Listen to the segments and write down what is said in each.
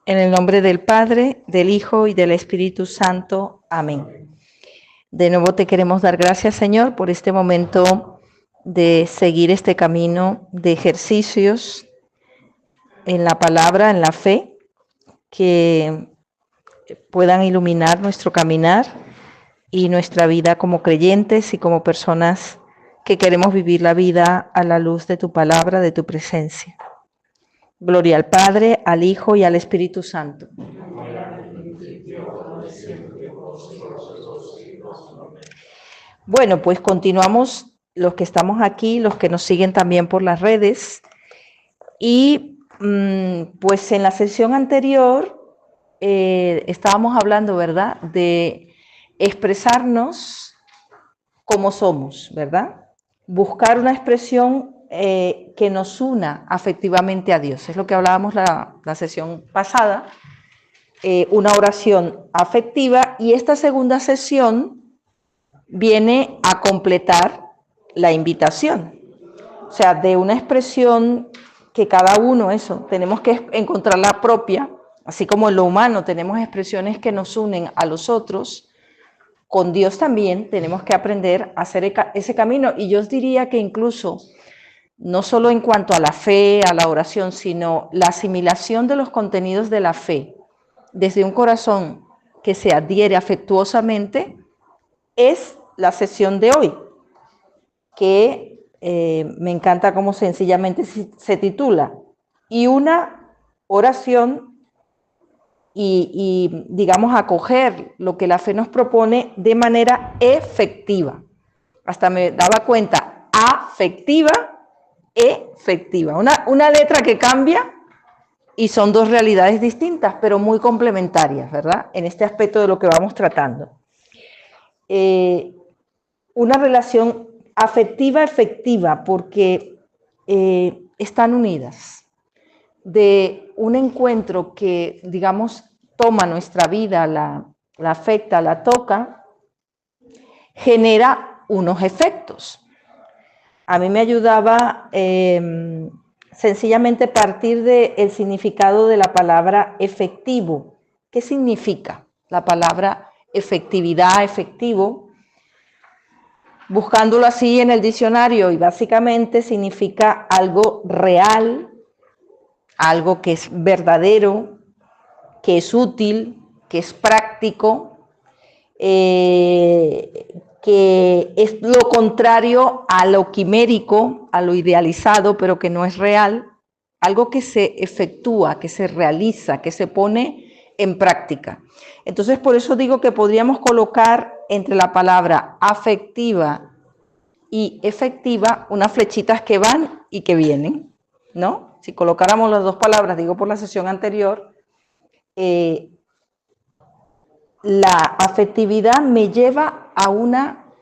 En el nombre del Padre, del Hijo y del Espíritu Santo. Amén. De nuevo te queremos dar gracias, Señor, por este momento de seguir este camino de ejercicios en la palabra, en la fe, que puedan iluminar nuestro caminar y nuestra vida como creyentes y como personas que queremos vivir la vida a la luz de tu palabra, de tu presencia. Gloria al Padre, al Hijo y al Espíritu Santo. Bueno, pues continuamos los que estamos aquí, los que nos siguen también por las redes. Y pues en la sesión anterior estábamos hablando, ¿verdad?, de expresarnos como somos, ¿verdad? Buscar una expresión que nos una afectivamente a Dios. Es lo que hablábamos la sesión pasada. Una oración afectiva, y esta segunda sesión viene a completar la invitación. O sea, de una expresión que cada uno, tenemos que encontrar la propia, así como en lo humano tenemos expresiones que nos unen a los otros, con Dios también tenemos que aprender a hacer ese camino. Y yo os diría que incluso, no solo en cuanto a la fe, a la oración, sino la asimilación de los contenidos de la fe, desde un corazón que se adhiere afectuosamente, es la sesión de hoy, que me encanta cómo sencillamente se titula, y una oración y digamos acoger lo que la fe nos propone de manera efectiva. Hasta me daba cuenta, afectiva, efectiva. Una letra que cambia y son dos realidades distintas, pero muy complementarias, ¿verdad? En este aspecto de lo que vamos tratando. Una relación afectiva efectiva, porque están unidas. De un encuentro que, digamos, toma nuestra vida, la afecta, la toca, genera unos efectos. A mí me ayudaba sencillamente partir del significado de la palabra efectivo. ¿Qué significa la palabra efectividad, efectivo? Buscándolo así en el diccionario, y básicamente significa algo real, algo que es verdadero, que es útil, que es práctico, que es lo contrario a lo quimérico, a lo idealizado, pero que no es real, algo que se efectúa, que se realiza, que se pone en práctica. Entonces, por eso digo que podríamos colocar entre la palabra afectiva y efectiva unas flechitas que van y que vienen, ¿no? Si colocáramos las dos palabras, digo por la sesión anterior, la afectividad me lleva a una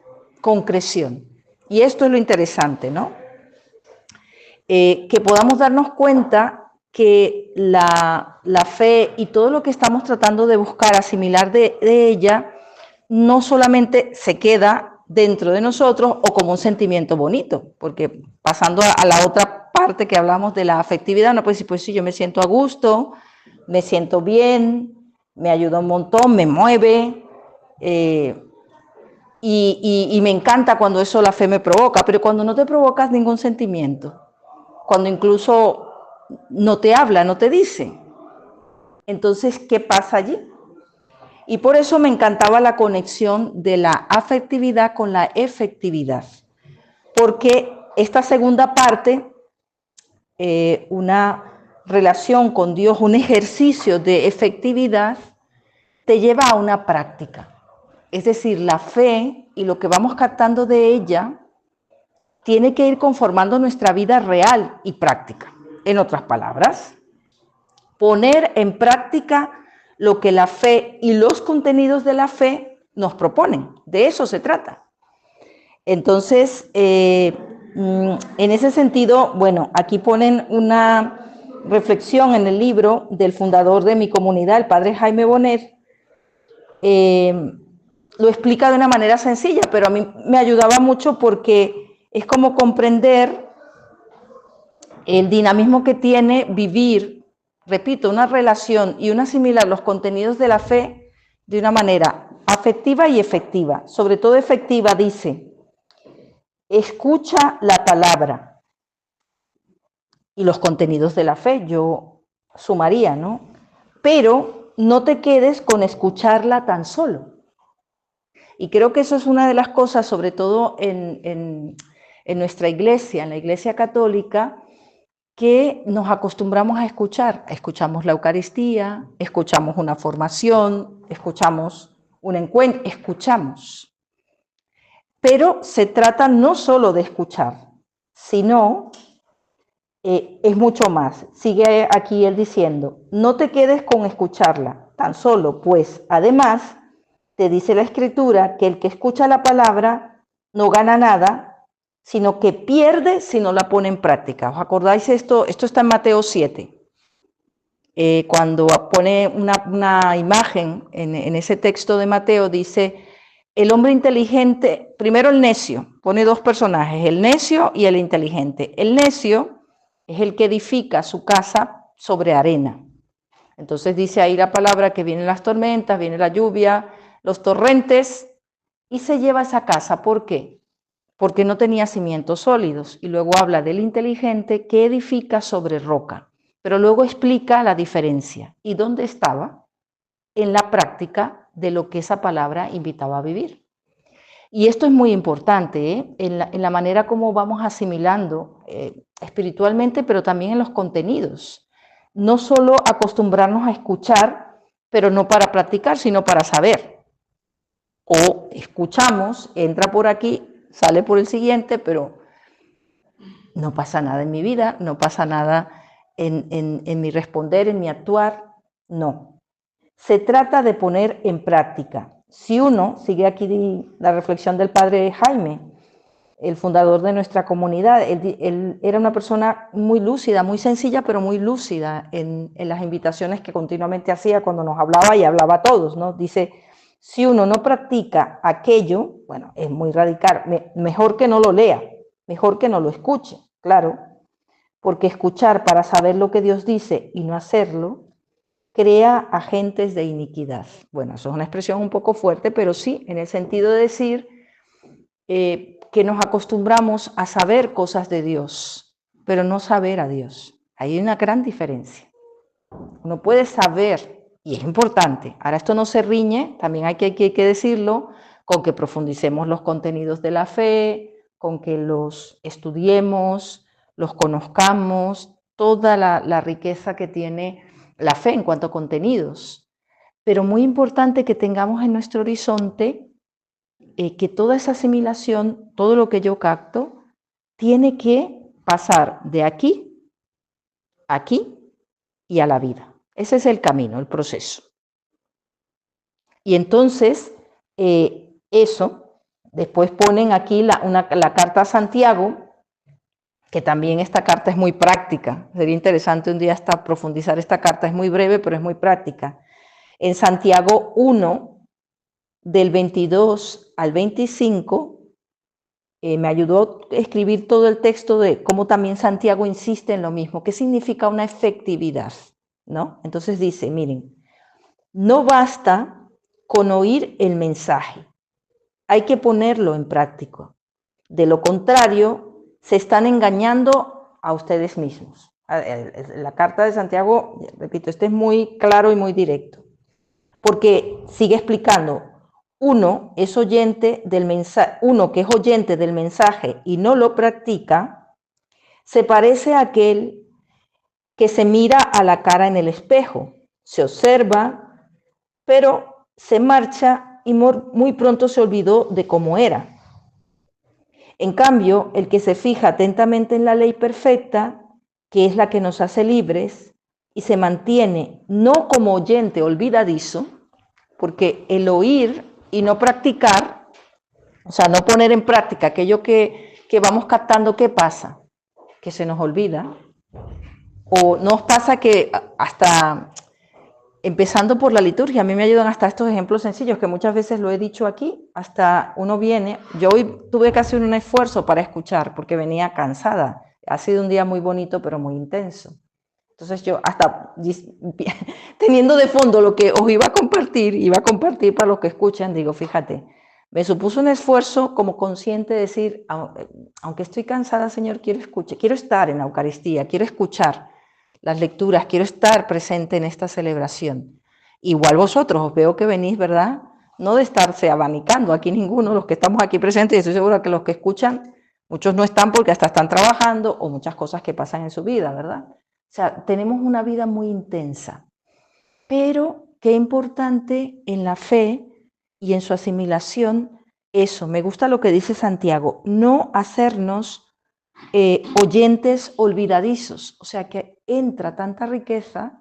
concreción. Y esto es lo interesante, ¿no? Que podamos darnos cuenta que la fe y todo lo que estamos tratando de buscar, asimilar de ella, no solamente se queda dentro de nosotros o como un sentimiento bonito, porque pasando a la otra parte que hablamos de la afectividad, no puede decir, pues sí, yo me siento a gusto, me siento bien, me ayuda un montón, me mueve, y me encanta cuando eso la fe me provoca, pero cuando no te provocas ningún sentimiento, cuando incluso no te habla, no te dice, entonces, ¿qué pasa allí? Y por eso me encantaba la conexión de la afectividad con la efectividad, porque esta segunda parte, una relación con Dios, un ejercicio de efectividad, te lleva a una práctica. Es decir, la fe y lo que vamos captando de ella tiene que ir conformando nuestra vida real y práctica. En otras palabras, poner en práctica lo que la fe y los contenidos de la fe nos proponen. De eso se trata. Entonces, en ese sentido, bueno, aquí ponen una reflexión en el libro del fundador de mi comunidad, el padre Jaime Bonet. Lo explica de una manera sencilla, pero a mí me ayudaba mucho porque es como comprender el dinamismo que tiene vivir repito, una relación y una asimilar los contenidos de la fe de una manera afectiva y efectiva. Sobre todo efectiva, dice, escucha la palabra y los contenidos de la fe, yo sumaría, ¿no? Pero no te quedes con escucharla tan solo. Y creo que eso es una de las cosas, sobre todo en nuestra iglesia, en la iglesia católica, que nos acostumbramos a escuchar. Escuchamos la Eucaristía, escuchamos una formación, escuchamos un encuentro, escuchamos. Pero se trata no solo de escuchar, sino es mucho más. Sigue aquí él diciendo, no te quedes con escucharla tan solo, pues además te dice la Escritura que el que escucha la palabra no gana nada, sino que pierde si no la pone en práctica. ¿Os acordáis esto? Esto está en Mateo 7. Cuando pone una imagen en ese texto de Mateo, dice, el hombre inteligente, primero el necio, pone dos personajes, el necio y el inteligente. El necio es el que edifica su casa sobre arena. Entonces dice ahí la palabra que vienen las tormentas, viene la lluvia, los torrentes, y se lleva esa casa. ¿Por qué? Porque no tenía cimientos sólidos. Y luego habla del inteligente que edifica sobre roca. Pero luego explica la diferencia. ¿Y dónde estaba? En la práctica de lo que esa palabra invitaba a vivir. Y esto es muy importante, en la manera como vamos asimilando espiritualmente, pero también en los contenidos. No solo acostumbrarnos a escuchar, pero no para practicar, sino para saber. O escuchamos, entra por aquí, sale por el siguiente, pero no pasa nada en mi vida, no pasa nada en mi responder, en mi actuar, no. Se trata de poner en práctica. Si uno, sigue aquí la reflexión del padre Jaime, el fundador de nuestra comunidad, él era una persona muy lúcida, muy sencilla, pero muy lúcida en las invitaciones que continuamente hacía cuando nos hablaba y hablaba a todos, ¿no? Dice, si uno no practica aquello, bueno, es muy radical, mejor que no lo lea, mejor que no lo escuche, claro, porque escuchar para saber lo que Dios dice y no hacerlo, crea agentes de iniquidad. Bueno, eso es una expresión un poco fuerte, pero sí, en el sentido de decir que nos acostumbramos a saber cosas de Dios, pero no saber a Dios. Hay una gran diferencia. Uno puede saber, y es importante, ahora esto no se riñe, también hay que decirlo, con que profundicemos los contenidos de la fe, con que los estudiemos, los conozcamos, toda la riqueza que tiene la fe en cuanto a contenidos. Pero muy importante que tengamos en nuestro horizonte que toda esa asimilación, todo lo que yo capto, tiene que pasar de aquí, aquí y a la vida. Ese es el camino, el proceso. Y entonces, eso, después ponen aquí la carta a Santiago, que también esta carta es muy práctica. Sería interesante un día hasta profundizar esta carta, es muy breve, pero es muy práctica. En Santiago 1, del 22 al 25, me ayudó a escribir todo el texto de cómo también Santiago insiste en lo mismo. ¿Qué significa una efectividad? ¿No? Entonces dice, miren, no basta con oír el mensaje, hay que ponerlo en práctica. De lo contrario, se están engañando a ustedes mismos. La carta de Santiago, repito, este es muy claro y muy directo, porque sigue explicando, uno que es oyente del mensaje y no lo practica, se parece a aquel que se mira a la cara en el espejo, se observa, pero se marcha y muy pronto se olvidó de cómo era. En cambio, el que se fija atentamente en la ley perfecta, que es la que nos hace libres, y se mantiene no como oyente olvidadizo, porque el oír y no practicar, o sea, no poner en práctica aquello que vamos captando, ¿qué pasa? Que se nos olvida. O nos pasa que hasta empezando por la liturgia, a mí me ayudan hasta estos ejemplos sencillos que muchas veces lo he dicho aquí, hasta uno viene, yo hoy tuve que hacer un esfuerzo para escuchar porque venía cansada, ha sido un día muy bonito pero muy intenso. Entonces yo hasta teniendo de fondo lo que os iba a compartir para los que escuchan, digo, fíjate, me supuso un esfuerzo como consciente de decir, aunque estoy cansada, Señor, quiero estar en la Eucaristía, quiero escuchar las lecturas, quiero estar presente en esta celebración. Igual vosotros, os veo que venís, ¿verdad? No de estarse abanicando aquí ninguno, los que estamos aquí presentes, y estoy segura que los que escuchan, muchos no están porque hasta están trabajando o muchas cosas que pasan en su vida, ¿verdad? O sea, tenemos una vida muy intensa, pero qué importante en la fe y en su asimilación eso. Me gusta lo que dice Santiago, no hacernos oyentes olvidadizos, o sea, que entra tanta riqueza,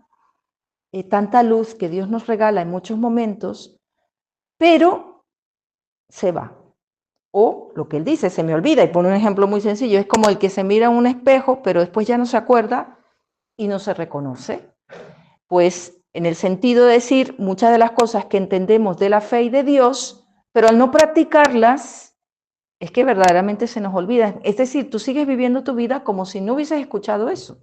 tanta luz que Dios nos regala en muchos momentos, pero se va. O lo que él dice, se me olvida, y pone un ejemplo muy sencillo, es como el que se mira en un espejo, pero después ya no se acuerda y no se reconoce. Pues en el sentido de decir muchas de las cosas que entendemos de la fe y de Dios, pero al no practicarlas, es que verdaderamente se nos olvida. Es decir, tú sigues viviendo tu vida como si no hubieses escuchado eso.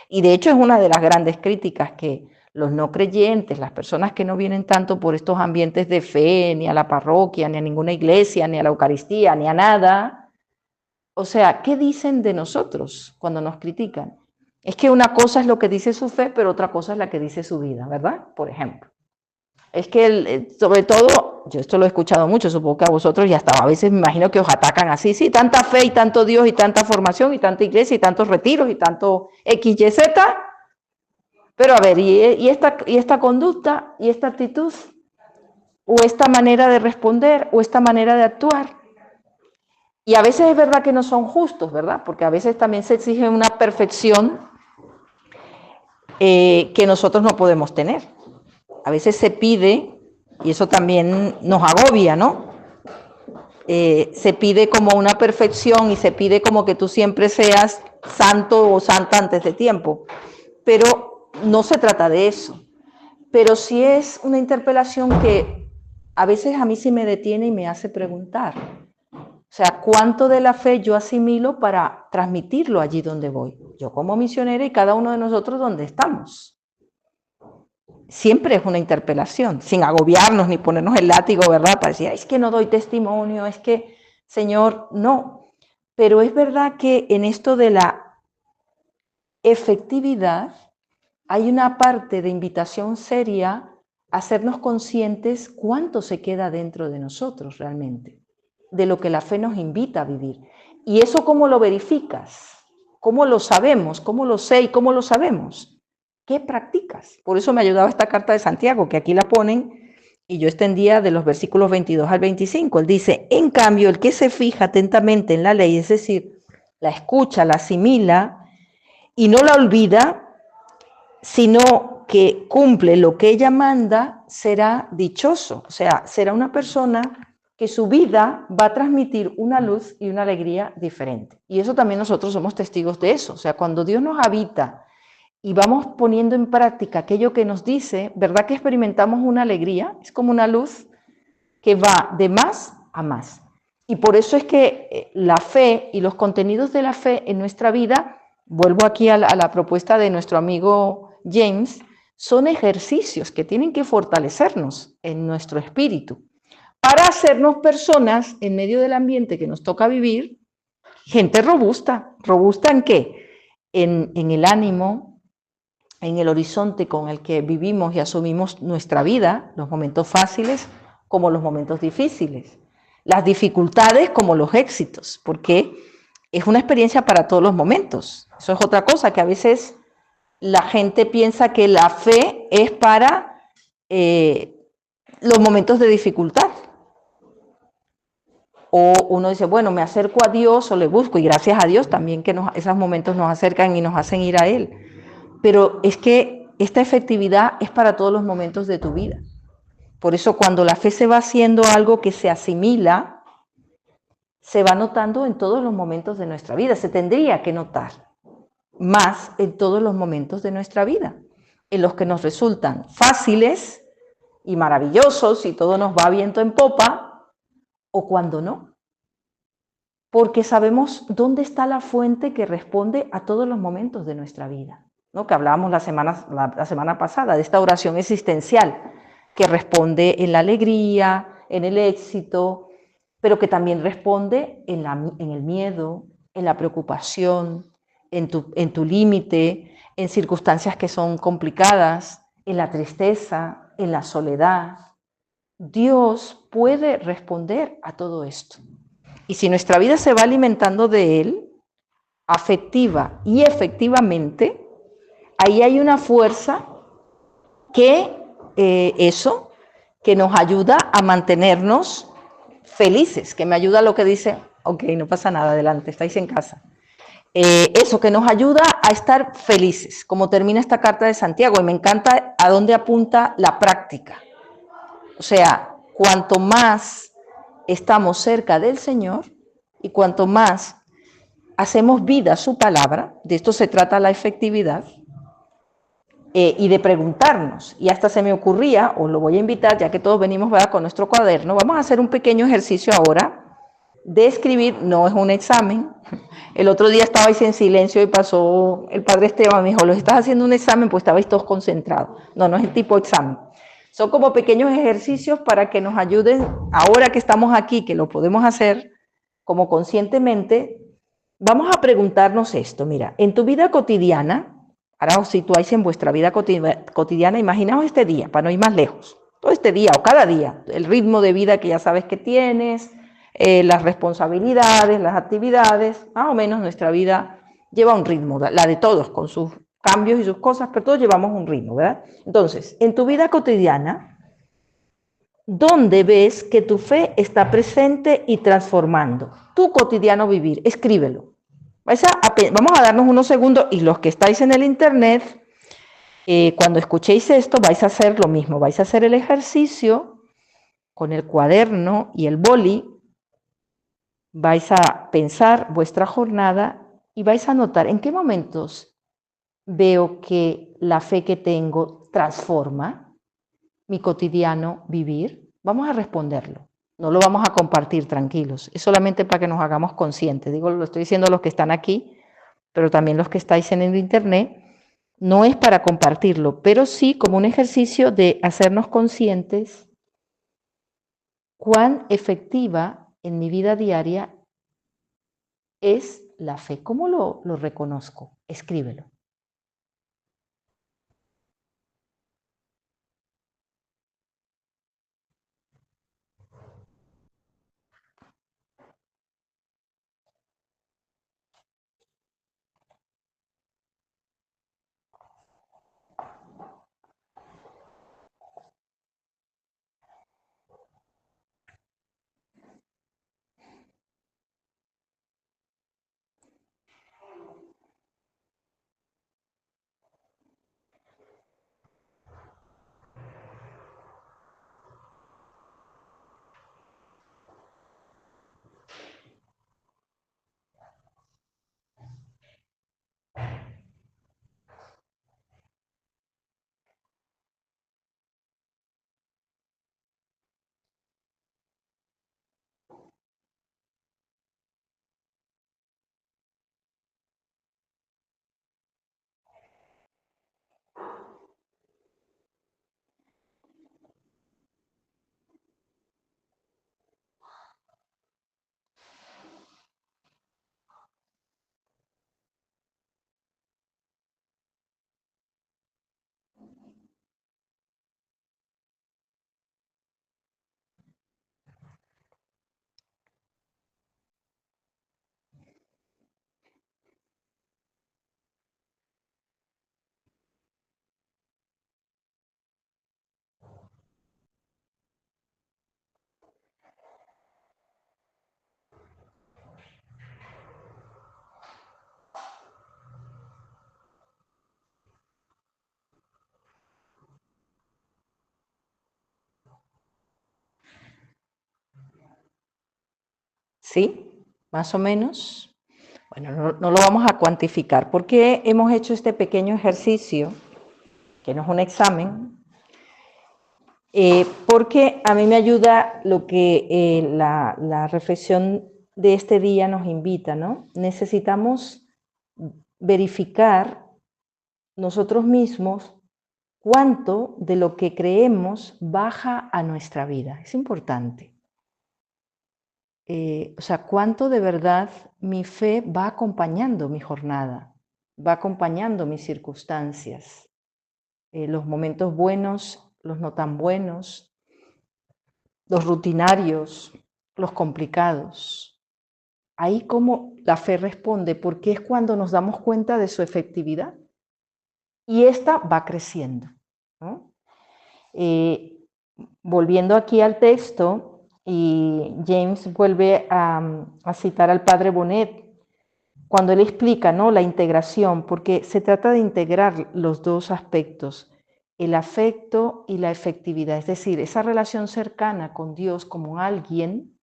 Y de hecho es una de las grandes críticas que los no creyentes, las personas que no vienen tanto por estos ambientes de fe, ni a la parroquia, ni a ninguna iglesia, ni a la Eucaristía, ni a nada. O sea, ¿qué dicen de nosotros cuando nos critican? Es que una cosa es lo que dice su fe, pero otra cosa es la que dice su vida, ¿verdad? Por ejemplo. Es que, sobre todo, yo esto lo he escuchado mucho, supongo que a vosotros y hasta a veces me imagino que os atacan así, sí, tanta fe y tanto Dios y tanta formación y tanta iglesia y tantos retiros y tanto XYZ, pero a ver, ¿y esta conducta y esta actitud o esta manera de responder o esta manera de actuar? Y a veces es verdad que no son justos, ¿verdad? Porque a veces también se exige una perfección que nosotros no podemos tener. A veces se pide, y eso también nos agobia, ¿no? Se pide como una perfección y se pide como que tú siempre seas santo o santa antes de tiempo. Pero no se trata de eso. Pero sí es una interpelación que a veces a mí sí me detiene y me hace preguntar. O sea, ¿cuánto de la fe yo asimilo para transmitirlo allí donde voy? Yo como misionera y cada uno de nosotros donde estamos. Siempre es una interpelación, sin agobiarnos ni ponernos el látigo, ¿verdad? Para decir, es que no doy testimonio, es que, Señor, no. Pero es verdad que en esto de la efectividad hay una parte de invitación seria a hacernos conscientes cuánto se queda dentro de nosotros realmente, de lo que la fe nos invita a vivir. ¿Y eso cómo lo verificas? ¿Cómo lo sabemos? ¿Cómo lo sé y cómo lo sabemos? ¿Qué practicas? Por eso me ayudaba esta carta de Santiago, que aquí la ponen, y yo extendía de los versículos 22 al 25. Él dice, en cambio, el que se fija atentamente en la ley, es decir, la escucha, la asimila y no la olvida, sino que cumple lo que ella manda, será dichoso. O sea, será una persona que su vida va a transmitir una luz y una alegría diferente. Y eso también nosotros somos testigos de eso. O sea, cuando Dios nos habita y vamos poniendo en práctica aquello que nos dice, ¿verdad que experimentamos una alegría? Es como una luz que va de más a más. Y por eso es que la fe y los contenidos de la fe en nuestra vida, vuelvo aquí a la propuesta de nuestro amigo James, son ejercicios que tienen que fortalecernos en nuestro espíritu para hacernos personas en medio del ambiente que nos toca vivir, gente robusta. ¿Robusta en qué? En el ánimo, en el horizonte con el que vivimos y asumimos nuestra vida, los momentos fáciles como los momentos difíciles, las dificultades como los éxitos, porque es una experiencia para todos los momentos. Eso es otra cosa, que a veces la gente piensa que la fe es para los momentos de dificultad. O uno dice, bueno, me acerco a Dios o le busco, y gracias a Dios también que esos momentos nos acercan y nos hacen ir a Él. Pero es que esta efectividad es para todos los momentos de tu vida. Por eso cuando la fe se va haciendo algo que se asimila, se va notando en todos los momentos de nuestra vida. Se tendría que notar más en todos los momentos de nuestra vida, en los que nos resultan fáciles y maravillosos y todo nos va viento en popa, o cuando no. Porque sabemos dónde está la fuente que responde a todos los momentos de nuestra vida. ¿no? Que hablábamos la semana pasada, de esta oración existencial, que responde en la alegría, en el éxito, pero que también responde en el miedo, en la preocupación, en tu límite, en circunstancias que son complicadas, en la tristeza, en la soledad. Dios puede responder a todo esto. Y si nuestra vida se va alimentando de Él, afectiva y efectivamente, ahí hay una fuerza que que nos ayuda a mantenernos felices, que me ayuda a lo que dice, ok, no pasa nada, adelante, estáis en casa. Eso que nos ayuda a estar felices, como termina esta carta de Santiago, y me encanta a dónde apunta la práctica. O sea, cuanto más estamos cerca del Señor y cuanto más hacemos vida su palabra, de esto se trata la efectividad, y de preguntarnos, y hasta se me ocurría, os lo voy a invitar, ya que todos venimos, ¿verdad?, con nuestro cuaderno, vamos a hacer un pequeño ejercicio ahora de escribir, no es un examen. El otro día estabais en silencio y pasó el padre Esteban, me dijo, ¿lo estás haciendo un examen? Pues estabais todos concentrados. No, no es el tipo examen. Son como pequeños ejercicios para que nos ayuden, ahora que estamos aquí, que lo podemos hacer como conscientemente, vamos a preguntarnos esto, mira, en tu vida cotidiana, ahora os situáis en vuestra vida cotidiana, imaginaos este día, para no ir más lejos, todo este día o cada día, el ritmo de vida que ya sabes que tienes, las responsabilidades, las actividades, más o menos nuestra vida lleva un ritmo, la de todos, con sus cambios y sus cosas, pero todos llevamos un ritmo, ¿verdad? Entonces, en tu vida cotidiana, ¿dónde ves que tu fe está presente y transformando tu cotidiano vivir? Escríbelo. Vamos a darnos unos segundos y los que estáis en el internet, cuando escuchéis esto, vais a hacer lo mismo, vais a hacer el ejercicio con el cuaderno y el boli, vais a pensar vuestra jornada y vais a notar en qué momentos veo que la fe que tengo transforma mi cotidiano vivir. Vamos a responderlo. No lo vamos a compartir, tranquilos. Es solamente para que nos hagamos conscientes. Digo, lo estoy diciendo a los que están aquí, pero también los que estáis en el internet. No es para compartirlo, pero sí como un ejercicio de hacernos conscientes cuán efectiva en mi vida diaria es la fe. ¿Cómo lo reconozco? Escríbelo. ¿Sí? Más o menos. Bueno, no lo vamos a cuantificar. ¿Por qué hemos hecho este pequeño ejercicio, que no es un examen? Porque a mí me ayuda lo que la reflexión de este día nos invita, ¿no? Necesitamos verificar nosotros mismos cuánto de lo que creemos baja a nuestra vida. Es importante. O sea, cuánto de verdad mi fe va acompañando mi jornada, va acompañando mis circunstancias, los momentos buenos, los no tan buenos, los rutinarios, los complicados. Ahí cómo la fe responde, porque es cuando nos damos cuenta de su efectividad y esta va creciendo, ¿no? Volviendo aquí al texto, y James vuelve a citar al padre Bonet cuando él explica, ¿no?, la integración, porque se trata de integrar los dos aspectos, el afecto y la efectividad, es decir, esa relación cercana con Dios como alguien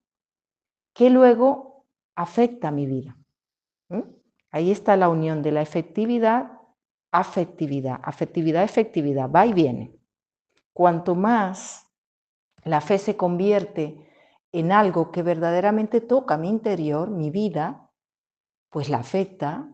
que luego afecta mi vida. Ahí está la unión de la efectividad, efectividad, va y viene. Cuanto más la fe se convierte en algo que verdaderamente toca mi interior, mi vida, pues la afecta,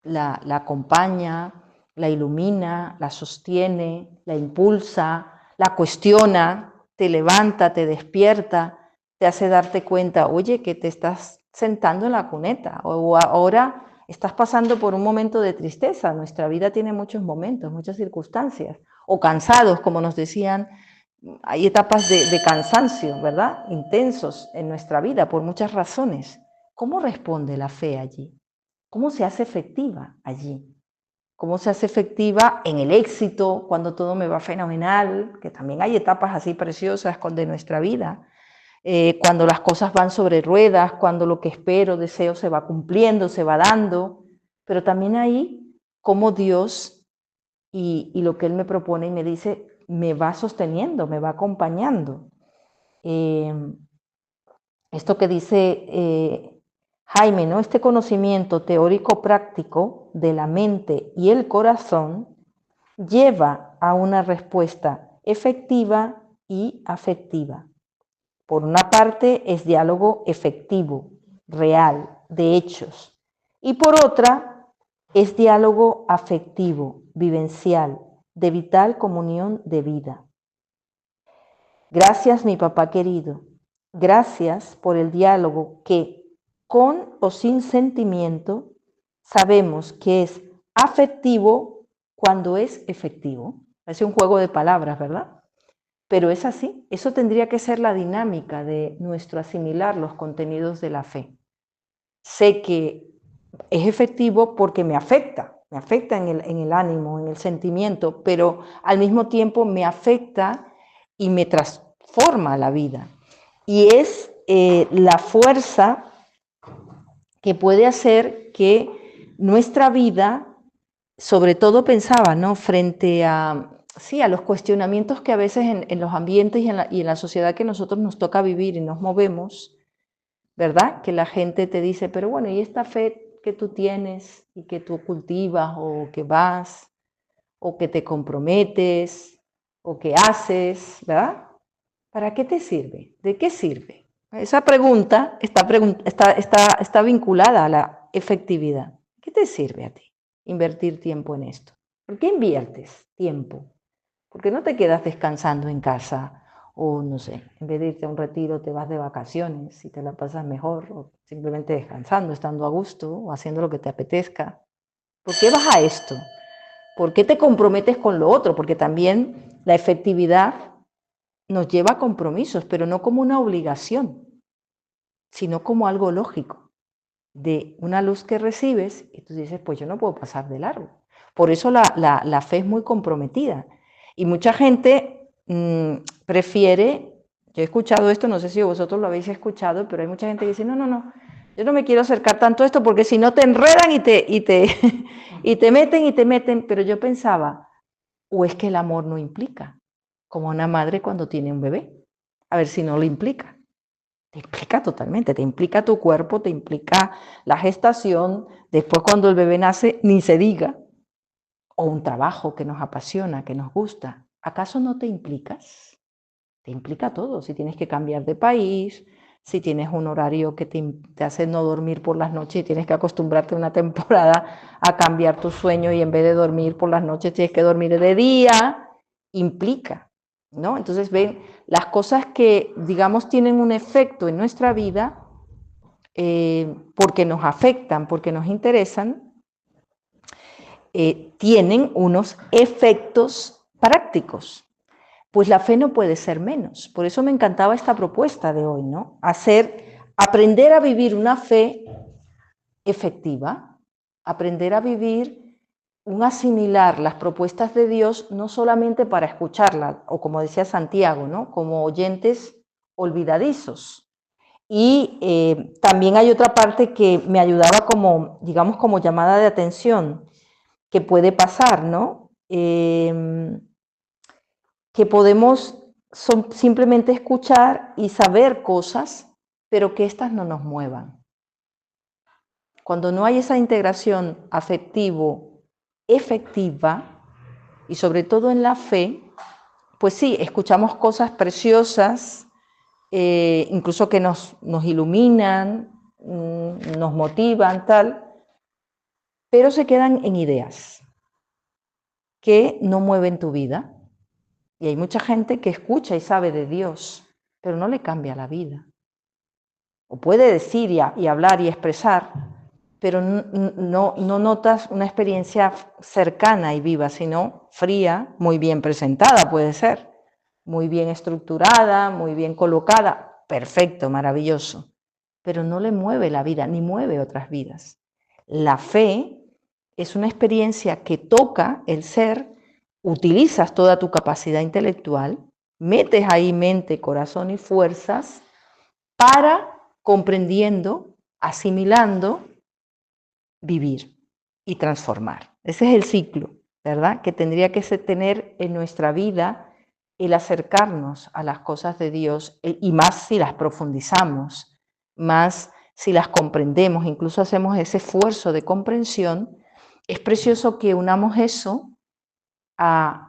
la acompaña, la ilumina, la sostiene, la impulsa, la cuestiona, te levanta, te despierta, te hace darte cuenta, oye, que te estás sentando en la cuneta, o ahora estás pasando por un momento de tristeza. Nuestra vida tiene muchos momentos, muchas circunstancias, o cansados, como nos decían, hay etapas de cansancio, ¿verdad?, intensos en nuestra vida por muchas razones. ¿Cómo responde la fe allí? ¿Cómo se hace efectiva allí? ¿Cómo se hace efectiva en el éxito, cuando todo me va fenomenal? Que también hay etapas así preciosas de nuestra vida. Cuando las cosas van sobre ruedas, cuando lo que espero, deseo se va cumpliendo, se va dando. Pero también ahí cómo Dios y lo que Él me propone y me dice, me va sosteniendo, me va acompañando. Esto que dice Jaime, ¿no?, este conocimiento teórico-práctico de la mente y el corazón lleva a una respuesta efectiva y afectiva. Por una parte es diálogo efectivo, real, de hechos, y por otra es diálogo afectivo, vivencial, de vital comunión de vida. Gracias, mi papá querido. Gracias por el diálogo que, con o sin sentimiento, sabemos que es afectivo cuando es efectivo. Es un juego de palabras, ¿verdad? Pero es así. Eso tendría que ser la dinámica de nuestro asimilar los contenidos de la fe. Sé que es efectivo porque me afecta en el ánimo, en el sentimiento, pero al mismo tiempo me afecta y me transforma la vida. Y es la fuerza que puede hacer que nuestra vida, sobre todo pensaba, ¿no?, frente a, sí, a los cuestionamientos que a veces en los ambientes y en la sociedad que nosotros nos toca vivir y nos movemos, ¿verdad? Que la gente te dice, pero bueno, ¿y esta fe que tú tienes y que tú cultivas o que vas o que te comprometes o que haces, ¿verdad? ¿Para qué te sirve? ¿De qué sirve? Esa pregunta está vinculada a la efectividad. ¿Qué te sirve a ti invertir tiempo en esto? ¿Por qué inviertes tiempo? ¿Por qué no te quedas descansando en casa? O no sé, en vez de irte a un retiro te vas de vacaciones y te la pasas mejor, o simplemente descansando, estando a gusto o haciendo lo que te apetezca. ¿Por qué vas a esto? ¿Por qué te comprometes con lo otro? Porque también la efectividad nos lleva a compromisos, pero no como una obligación, sino como algo lógico, de una luz que recibes y tú dices, pues yo no puedo pasar de largo. Por eso la fe es muy comprometida. Y mucha gente prefiere, yo he escuchado esto, no sé si vosotros lo habéis escuchado, pero hay mucha gente que dice, no, yo no me quiero acercar tanto a esto porque si no te enredan y te meten, pero yo pensaba, o es que el amor no implica, como una madre cuando tiene un bebé, a ver si no lo implica. Te implica totalmente, te implica tu cuerpo, te implica la gestación, después cuando el bebé nace, ni se diga, o un trabajo que nos apasiona, que nos gusta. ¿Acaso no te implicas? Te implica todo, si tienes que cambiar de país, si tienes un horario que te hace no dormir por las noches y tienes que acostumbrarte una temporada a cambiar tu sueño y en vez de dormir por las noches tienes que dormir de día, implica, ¿no? Entonces, ven, las cosas que, digamos, tienen un efecto en nuestra vida, porque nos afectan, porque nos interesan, tienen unos efectos prácticos. Pues la fe no puede ser menos. Por eso me encantaba esta propuesta de hoy, ¿no? Aprender a vivir una fe efectiva, aprender a vivir un asimilar las propuestas de Dios no solamente para escucharlas, o como decía Santiago, ¿no? Como oyentes olvidadizos. Y también hay otra parte que me ayudaba como, digamos, como llamada de atención, que puede pasar, ¿no? Que podemos simplemente escuchar y saber cosas, pero que éstas no nos muevan. Cuando no hay esa integración afectivo-efectiva, y sobre todo en la fe, pues sí, escuchamos cosas preciosas, incluso que nos iluminan, nos motivan, tal, pero se quedan en ideas que no mueven tu vida. Y hay mucha gente que escucha y sabe de Dios, pero no le cambia la vida. O puede decir y hablar y expresar, pero no notas una experiencia cercana y viva, sino fría, muy bien presentada puede ser, muy bien estructurada, muy bien colocada, perfecto, maravilloso, pero no le mueve la vida, ni mueve otras vidas. La fe es una experiencia que toca el ser, utilizas toda tu capacidad intelectual, metes ahí mente, corazón y fuerzas para, comprendiendo, asimilando, vivir y transformar. Ese es el ciclo, ¿verdad? Que tendría que tener en nuestra vida el acercarnos a las cosas de Dios, y más si las profundizamos, más si las comprendemos, incluso hacemos ese esfuerzo de comprensión. Es precioso que unamos eso a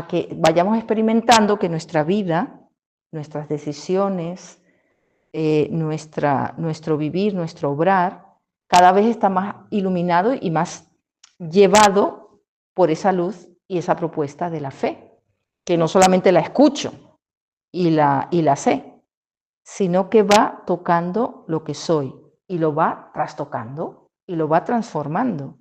que vayamos experimentando que nuestra vida, nuestras decisiones, nuestro vivir, nuestro obrar, cada vez está más iluminado y más llevado por esa luz y esa propuesta de la fe, que no solamente la escucho y la sé, sino que va tocando lo que soy y lo va trastocando y lo va transformando.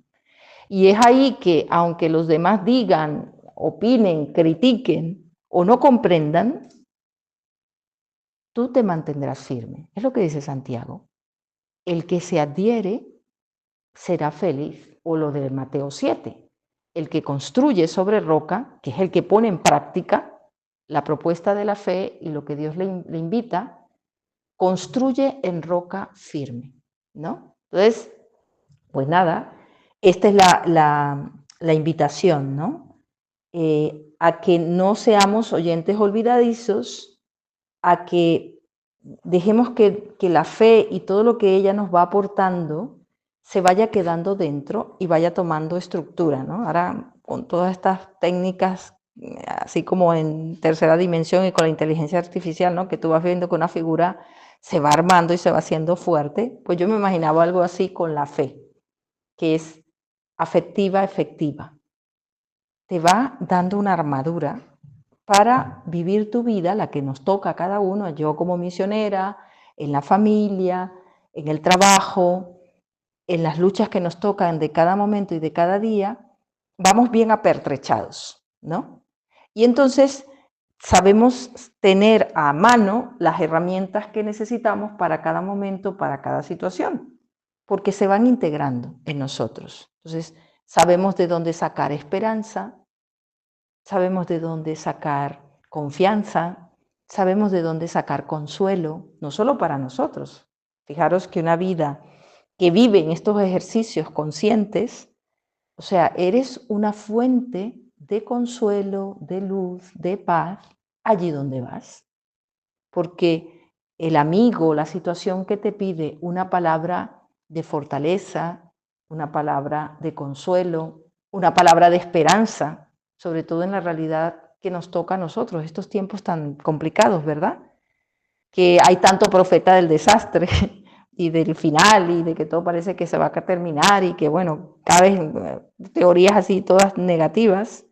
Y es ahí que, aunque los demás digan, opinen, critiquen o no comprendan, tú te mantendrás firme. Es lo que dice Santiago. El que se adhiere será feliz. O lo de Mateo 7. El que construye sobre roca, que es el que pone en práctica la propuesta de la fe y lo que Dios le invita, construye en roca firme, ¿no? Entonces, pues nada, esta es la invitación, ¿no? A que no seamos oyentes olvidadizos, a que dejemos que la fe y todo lo que ella nos va aportando se vaya quedando dentro y vaya tomando estructura, ¿no? Ahora, con todas estas técnicas, así como en tercera dimensión y con la inteligencia artificial, ¿no? Que tú vas viendo que una figura se va armando y se va haciendo fuerte, pues yo me imaginaba algo así con la fe, que es afectiva, efectiva. Te va dando una armadura para vivir tu vida, la que nos toca a cada uno, yo como misionera, en la familia, en el trabajo, en las luchas que nos tocan de cada momento y de cada día, vamos bien apertrechados, ¿no? Y entonces sabemos tener a mano las herramientas que necesitamos para cada momento, para cada situación, porque se van integrando en nosotros. Entonces, sabemos de dónde sacar esperanza, sabemos de dónde sacar confianza, sabemos de dónde sacar consuelo, no solo para nosotros. Fijaros que una vida que vive en estos ejercicios conscientes, o sea, eres una fuente de consuelo, de luz, de paz, allí donde vas. Porque el amigo, la situación que te pide una palabra de fortaleza, una palabra de consuelo, una palabra de esperanza, sobre todo en la realidad que nos toca a nosotros, estos tiempos tan complicados, ¿verdad? que hay tanto profeta del desastre y del final y de que todo parece que se va a terminar y que, bueno, cada vez teorías así todas negativas.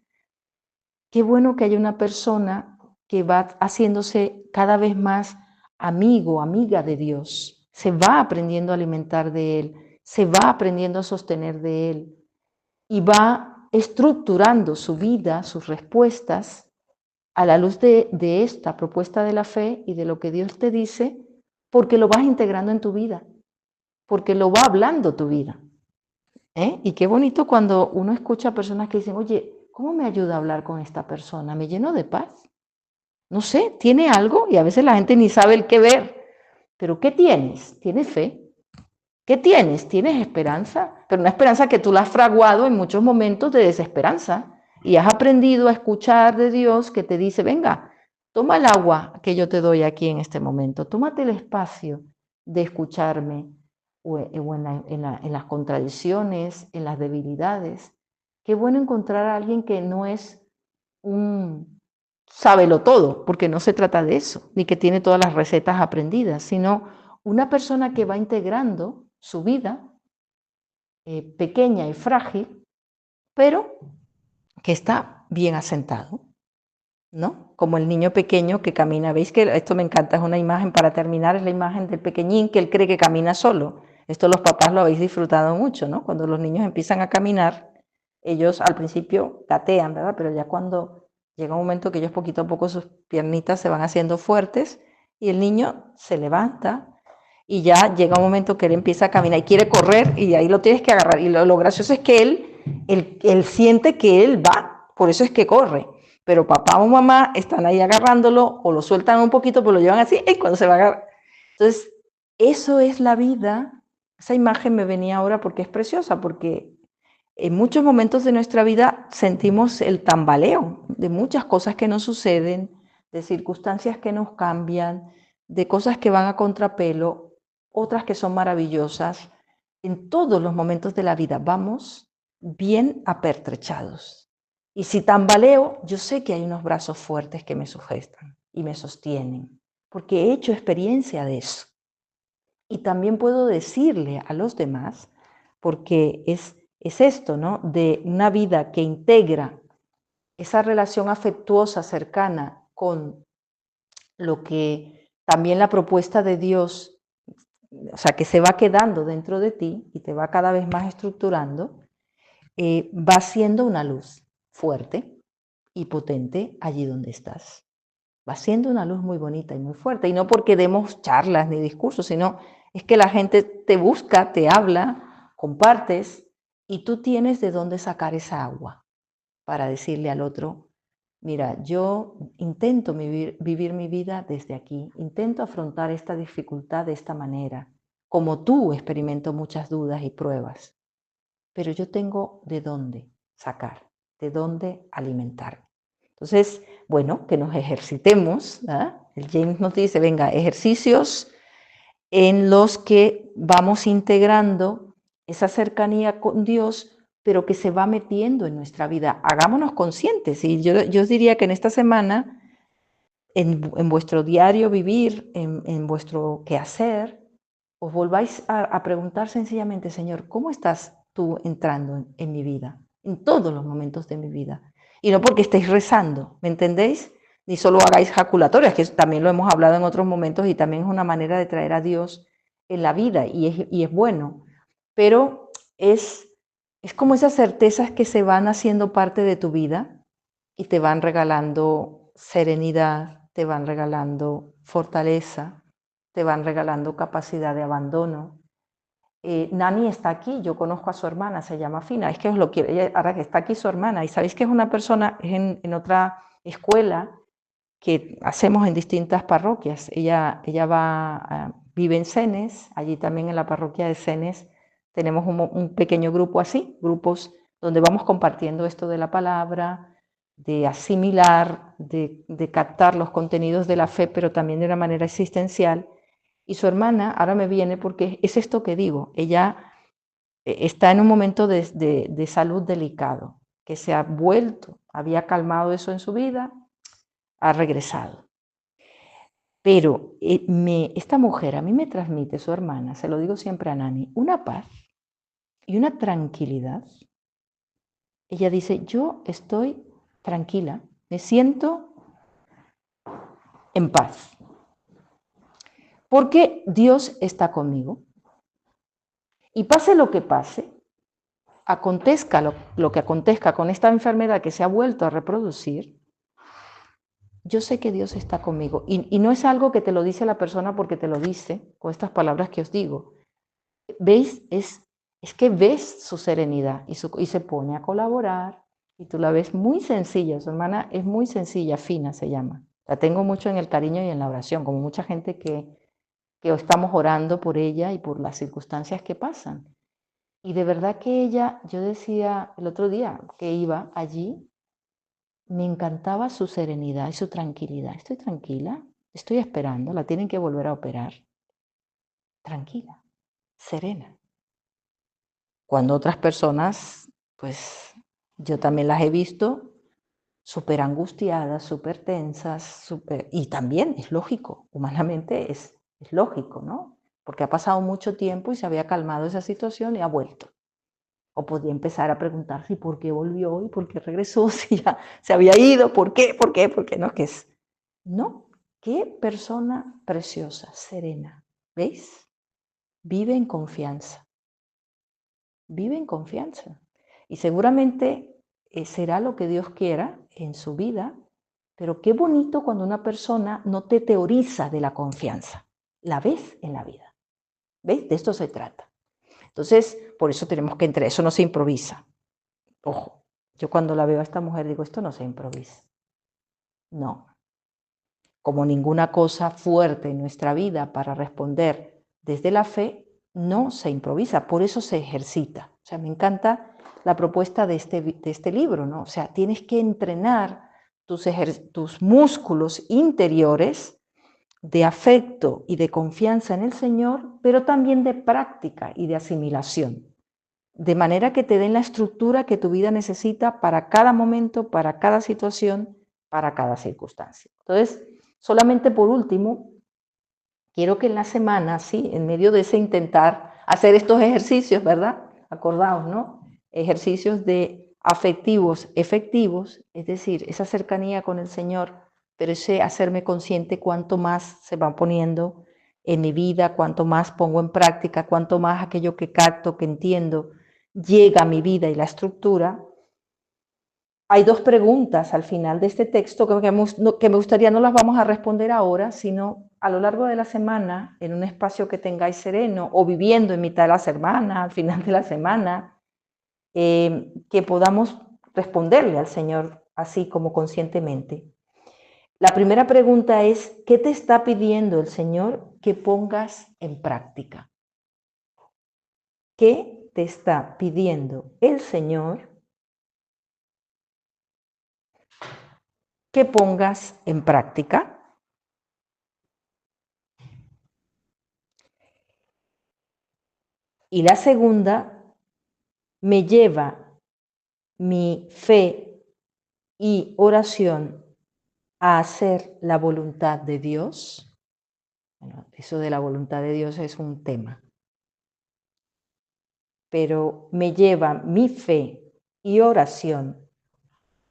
Qué bueno que haya una persona que va haciéndose cada vez más amigo, amiga de Dios. Se va aprendiendo a alimentar de Él, se va aprendiendo a sostener de Él y va estructurando su vida, sus respuestas a la luz de esta propuesta de la fe y de lo que Dios te dice, porque lo vas integrando en tu vida, porque lo va hablando tu vida. Y qué bonito cuando uno escucha a personas que dicen, oye, ¿cómo me ayuda a hablar con esta persona? Me lleno de paz. No sé, tiene algo y a veces la gente ni sabe el qué ver. Pero ¿qué tienes? ¿Tienes fe? ¿Qué tienes? ¿Tienes esperanza? Pero una esperanza que tú la has fraguado en muchos momentos de desesperanza y has aprendido a escuchar de Dios que te dice, venga, toma el agua que yo te doy aquí en este momento, tómate el espacio de escucharme en las contradicciones, en las debilidades. Qué bueno encontrar a alguien que no es un sábelo todo, porque no se trata de eso, ni que tiene todas las recetas aprendidas, sino una persona que va integrando su vida pequeña y frágil, pero que está bien asentado, ¿no? Como el niño pequeño que camina. ¿Veis que esto me encanta? Es una imagen, para terminar, es la imagen del pequeñín que él cree que camina solo. Esto los papás lo habéis disfrutado mucho, ¿no? Cuando los niños empiezan a caminar, ellos al principio gatean, ¿verdad? Pero ya cuando llega un momento que ellos poquito a poco sus piernitas se van haciendo fuertes y el niño se levanta y ya llega un momento que él empieza a caminar y quiere correr y ahí lo tienes que agarrar. Y lo gracioso es que él siente que él va, por eso es que corre. Pero papá o mamá están ahí agarrándolo o lo sueltan un poquito, pero lo llevan así y cuando se va a agarrar. Entonces, eso es la vida. Esa imagen me venía ahora porque es preciosa, porque en muchos momentos de nuestra vida sentimos el tambaleo de muchas cosas que nos suceden, de circunstancias que nos cambian, de cosas que van a contrapelo, otras que son maravillosas. En todos los momentos de la vida vamos bien apertrechados. Y si tambaleo, yo sé que hay unos brazos fuertes que me sujetan y me sostienen, porque he hecho experiencia de eso. Y también puedo decirle a los demás, porque es esto, ¿no? De una vida que integra esa relación afectuosa, cercana, con lo que también la propuesta de Dios, o sea, que se va quedando dentro de ti y te va cada vez más estructurando, va siendo una luz fuerte y potente allí donde estás. Va siendo una luz muy bonita y muy fuerte. Y no porque demos charlas ni discursos, sino es que la gente te busca, te habla, compartes y tú tienes de dónde sacar esa agua para decirle al otro, mira, yo intento vivir mi vida desde aquí, intento afrontar esta dificultad de esta manera. Como tú experimento muchas dudas y pruebas, pero yo tengo de dónde sacar, de dónde alimentarme. Entonces, bueno, que nos ejercitemos. ¿Eh? El James nos dice, venga, ejercicios en los que vamos integrando esa cercanía con Dios, pero que se va metiendo en nuestra vida. Hagámonos conscientes. Y yo os diría que en esta semana, en vuestro diario vivir, en vuestro quehacer, os volváis a preguntar sencillamente, Señor, ¿cómo estás tú entrando en mi vida? En todos los momentos de mi vida. Y no porque estéis rezando, ¿me entendéis? Ni solo hagáis jaculatorias, que también lo hemos hablado en otros momentos y también es una manera de traer a Dios en la vida y es bueno. Pero es como esas certezas que se van haciendo parte de tu vida y te van regalando serenidad, te van regalando fortaleza, te van regalando capacidad de abandono. Nani está aquí, yo conozco a su hermana, se llama Fina, es que os lo quiero, ella, ahora que está aquí su hermana, y sabéis que es una persona, es en otra escuela que hacemos en distintas parroquias. Ella vive en Cenes, allí también en la parroquia de Cenes tenemos un pequeño grupo así, grupos donde vamos compartiendo esto de la palabra, de asimilar, de captar los contenidos de la fe, pero también de una manera existencial. Y su hermana ahora me viene porque es esto que digo, ella está en un momento de salud delicado, que se ha vuelto, había calmado eso en su vida, ha regresado. Pero esta mujer a mí me transmite, su hermana, se lo digo siempre a Nani, una paz y una tranquilidad. Ella dice, yo estoy tranquila, me siento en paz, porque Dios está conmigo. Y pase lo que pase, acontezca lo que acontezca con esta enfermedad que se ha vuelto a reproducir, yo sé que Dios está conmigo. Y no es algo que te lo dice la persona porque te lo dice, con estas palabras que os digo. ¿Veis? Es que ves su serenidad y se pone a colaborar y tú la ves muy sencilla. Su hermana es muy sencilla, Fina se llama. La tengo mucho en el cariño y en la oración, como mucha gente que estamos orando por ella y por las circunstancias que pasan. Y de verdad que ella, yo decía el otro día que iba allí, me encantaba su serenidad y su tranquilidad. Estoy tranquila, estoy esperando, la tienen que volver a operar. Tranquila, serena. Cuando otras personas, pues yo también las he visto súper angustiadas, súper tensas, y también es lógico, humanamente es lógico, ¿no? Porque ha pasado mucho tiempo y se había calmado esa situación y ha vuelto. O podía empezar a preguntarse por qué volvió y por qué regresó, si ya se había ido, por qué, no, que es. No, qué persona preciosa, serena, ¿veis? Vive en confianza, vive en confianza. Y seguramente será lo que Dios quiera en su vida, pero qué bonito cuando una persona no te teoriza de la confianza, la ves en la vida. ¿Veis? De esto se trata. Entonces, por eso tenemos que entrar, eso no se improvisa. Ojo, yo cuando la veo a esta mujer digo, esto no se improvisa. No. Como ninguna cosa fuerte en nuestra vida para responder desde la fe, no se improvisa, por eso se ejercita. O sea, me encanta la propuesta de este libro, ¿no? O sea, tienes que entrenar tus músculos interiores de afecto y de confianza en el Señor, pero también de práctica y de asimilación. De manera que te den la estructura que tu vida necesita para cada momento, para cada situación, para cada circunstancia. Entonces, solamente por último, quiero que en la semana, sí, en medio de ese intentar hacer estos ejercicios, ¿verdad? Acordaos, ¿no? Ejercicios de afectivos, efectivos, es decir, esa cercanía con el Señor, pero ese hacerme consciente cuánto más se va poniendo en mi vida, cuánto más pongo en práctica, cuánto más aquello que capto, que entiendo, llega a mi vida y la estructura. Hay dos preguntas al final de este texto que me gustaría, no las vamos a responder ahora, sino a lo largo de la semana, en un espacio que tengáis sereno, o viviendo en mitad de la semana, al final de la semana, que podamos responderle al Señor así como conscientemente. La primera pregunta es, ¿qué te está pidiendo el Señor que pongas en práctica? ¿Qué te está pidiendo el Señor que pongas en práctica? Y la segunda, ¿me lleva mi fe y oración a hacer la voluntad de Dios? Bueno, eso de la voluntad de Dios es un tema. Pero ¿me lleva mi fe y oración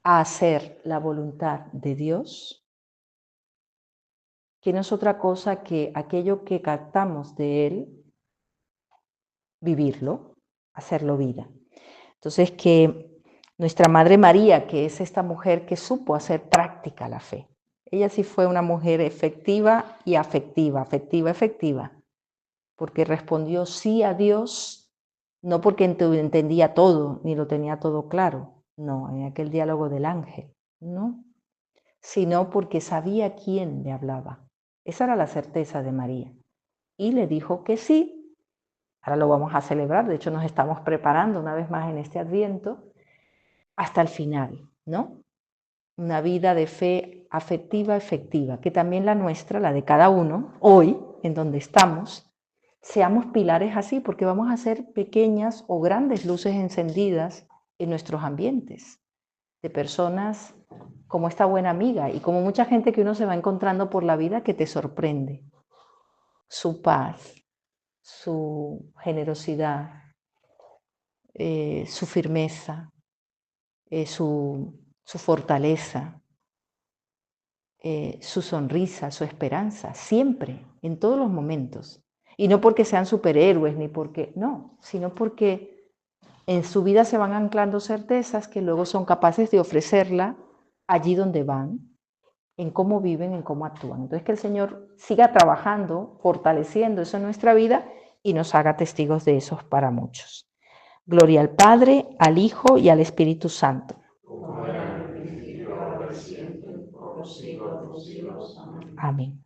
a hacer la voluntad de Dios? Que no es otra cosa que aquello que captamos de Él, vivirlo, hacerlo vida. Entonces, que nuestra Madre María, que es esta mujer que supo hacer práctica la fe, ella sí fue una mujer efectiva y afectiva, efectiva, porque respondió sí a Dios, no porque entendía todo, ni lo tenía todo claro, no, en aquel diálogo del ángel, no, sino porque sabía quién le hablaba. Esa era la certeza de María. Y le dijo que sí. Ahora lo vamos a celebrar, de hecho nos estamos preparando una vez más en este Adviento, hasta el final, ¿no? Una vida de fe afectiva, efectiva, que también la nuestra, la de cada uno, hoy, en donde estamos, seamos pilares así, porque vamos a ser pequeñas o grandes luces encendidas en nuestros ambientes. de personas como esta buena amiga y como mucha gente que uno se va encontrando por la vida que te sorprende. Su paz, su generosidad, su firmeza, su fortaleza, su sonrisa, su esperanza, siempre, en todos los momentos. Y no porque sean superhéroes, ni porque, no, sino porque en su vida se van anclando certezas que luego son capaces de ofrecerla allí donde van, en cómo viven, en cómo actúan. Entonces, que el Señor siga trabajando, fortaleciendo eso en nuestra vida y nos haga testigos de esos para muchos. Gloria al Padre, al Hijo y al Espíritu Santo. Como era en el principio, ahora y siempre, por los siglos de los siglos. Amén. Amén.